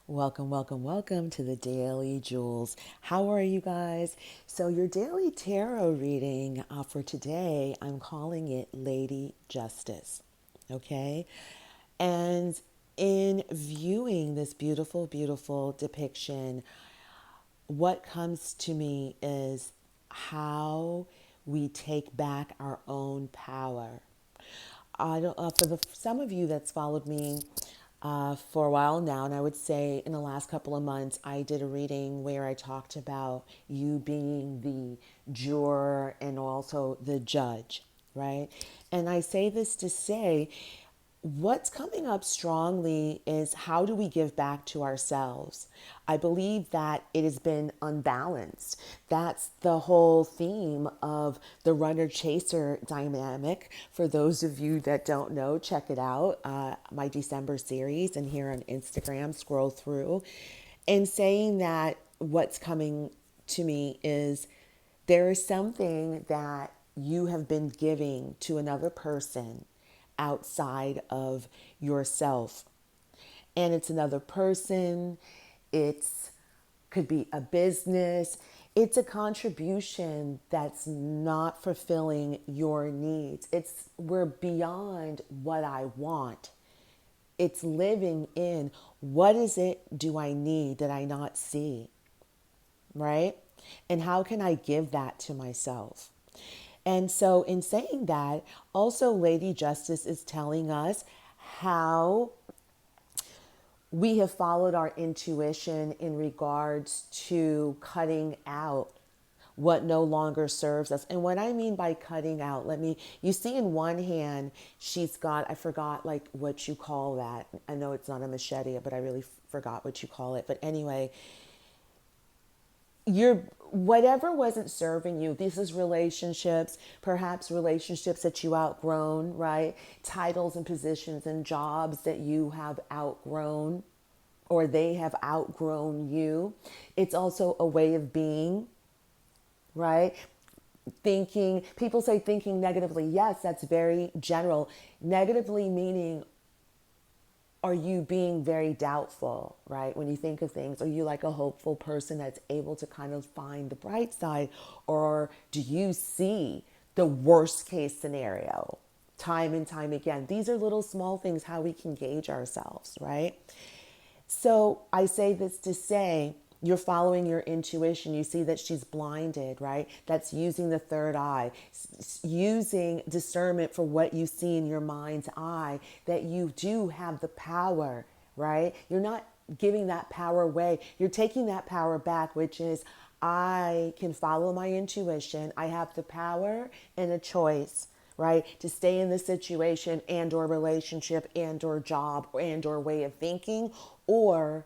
Welcome, welcome, welcome to the Daily Jewels. How are you guys? So, your daily tarot reading for today, I'm calling it Lady Justice. Okay? And in viewing this beautiful, beautiful depiction, what comes to me is how we take back our own power. I don't, for some of you that's followed me for a while now, and I would say in the last couple of months, I did a reading where I talked about you being the juror and also the judge, right? And I say this to say, what's coming up strongly is how do we give back to ourselves? I believe that it has been unbalanced. That's the whole theme of the runner chaser dynamic. For those of you that don't know, check it out. My December series, and here on Instagram, scroll through. And saying that what's coming to me is there is something that you have been giving to another person outside of yourself. And it's another person, it's could be a business, it's a contribution that's not fulfilling your needs. It's we're beyond what I want. It's living in what is it do I need that I not see? Right? And how can I give that to myself? And so, in saying that, also Lady Justice is telling us how we have followed our intuition in regards to cutting out what no longer serves us. And what I mean by cutting out, you see in one hand, she's got, I forgot like what you call that. I know it's not a machete, but I really forgot what you call it. But anyway, you're whatever wasn't serving you, this is relationships, perhaps relationships that you outgrown, right? Titles and positions and jobs that you have outgrown or they have outgrown you. It's also a way of being, right? Thinking, people say thinking negatively. Yes, that's very general. Negatively meaning, are you being very doubtful, right? When you think of things, are you like a hopeful person that's able to kind of find the bright side? Or do you see the worst case scenario time and time again? These are little small things, how we can gauge ourselves, right? So I say this to say, you're following your intuition. You see that she's blinded, right? That's using the third eye, using discernment for what you see in your mind's eye, that you do have the power, right? You're not giving that power away. You're taking that power back, which is I can follow my intuition. I have the power and a choice, right, to stay in the situation and or relationship and or job and or way of thinking, or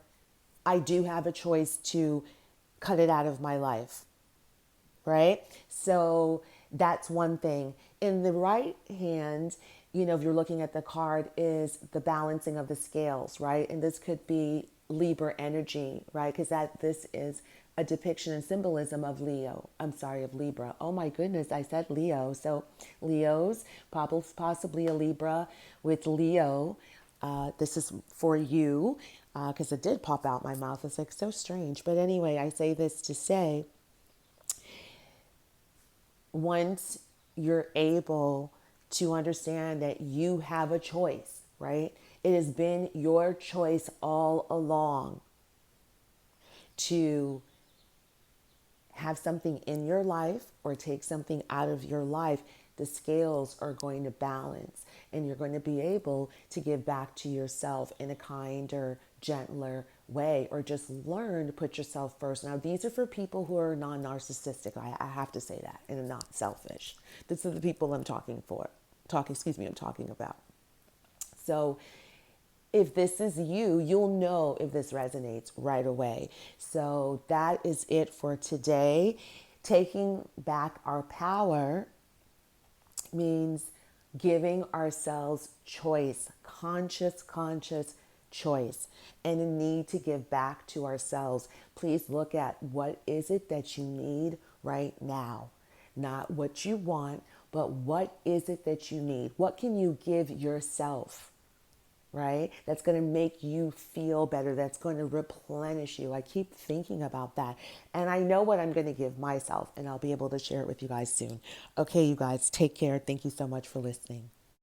I do have a choice to cut it out of my life, right? So that's one thing. In the right hand, if you're looking at the card, is the balancing of the scales, right? And this could be Libra energy, right? Because this is a depiction and symbolism of Leo. I'm sorry, of Libra. Oh my goodness, I said Leo. So Leos, possibly a Libra with Leo. This is for you because it did pop out my mouth. It's like so strange. But anyway, I say this to say, once you're able to understand that you have a choice, right? It has been your choice all along to have something in your life or take something out of your life. The scales are going to balance and you're going to be able to give back to yourself in a kinder, gentler way, or just learn to put yourself first. Now, these are for people who are non-narcissistic. I have to say that, and are not selfish. These are the people I'm talking I'm talking about. So if this is you, you'll know if this resonates right away. So that is it for today. Taking back our power means giving ourselves choice, conscious choice, and a need to give back to ourselves. Please look at what is it that you need right now, not what you want, but what is it that you need? What can you give yourself? right? That's going to make you feel better. That's going to replenish you. I keep thinking about that. And I know what I'm going to give myself, and I'll be able to share it with you guys soon. Okay, you guys, take care. Thank you so much for listening.